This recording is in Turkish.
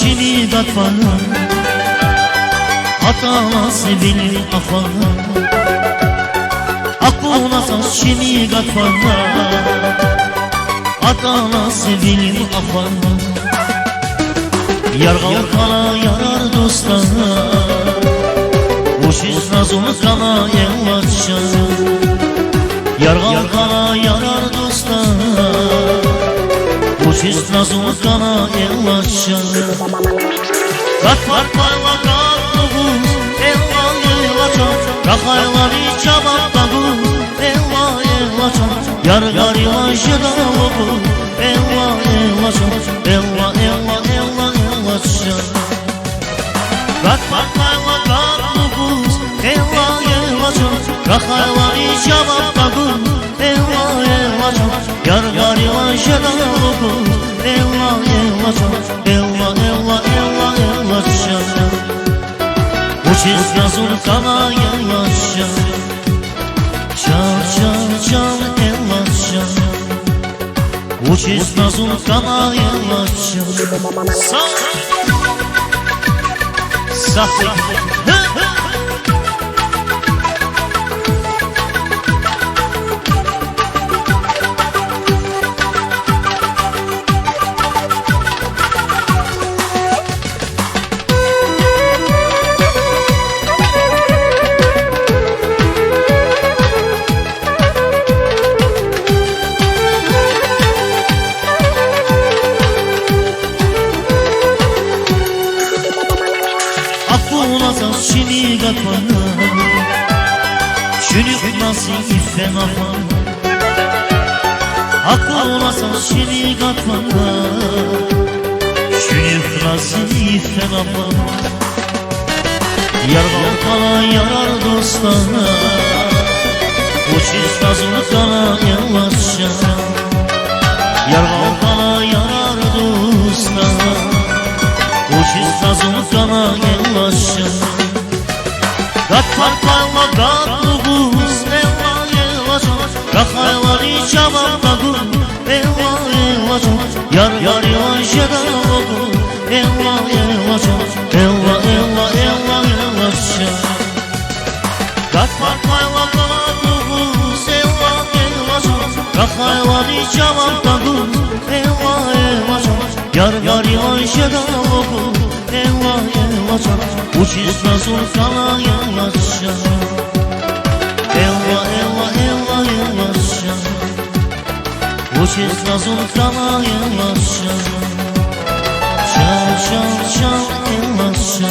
Şimdi gatfana Atala sevili afana Akuna şimdi gatfana Atala sevili afana Yargal kala yarar dostana Uşiz nazımız kana yellaşa Yargal kala yarar dostana Uşiz nazımız kana yellaşa Gatvar kayla katlığız Ella yelaça Rakayları çabaklarız Ella yelaça Yargar yelaşıda olur Ella yelaça Ella ella ella yelaça Gatvar kayla katlığız Ella yelaça Rakayları çabaklarız Ella yelaça Yargar yelaşıda olur Ella yelaça Ella ella ella yelaça Uçiz yazın kana yelaça Çal çal çal yelaça Uçiz yazın kana yelaça Sağ Sahte Şimdi gatfana Şünük nasip fen afana Aklı olasa şimdi gatfana Şünük nasip fen afana Yargal kala yarar dostana Uçiz nazımı kana yellaşa Yargal kala yarar dostana Uçiz nazımı kana yellaşa Gatvar kayla katlığız Ella yelaça Rakayları çabaklarız Ella yelaça Yargar yelaşıda olur Ella yelaça Ella ella ella yelaça Gatvar kayla katlığız Ella yelaça Rakayları çabaklarız Ella yelaça Yargar yelaşıda olur Ella yelaça Uçiz nazım kana yelaça Ella ella ella yelaça Uçiz nazım kana yelaça Çal çal çal yelaça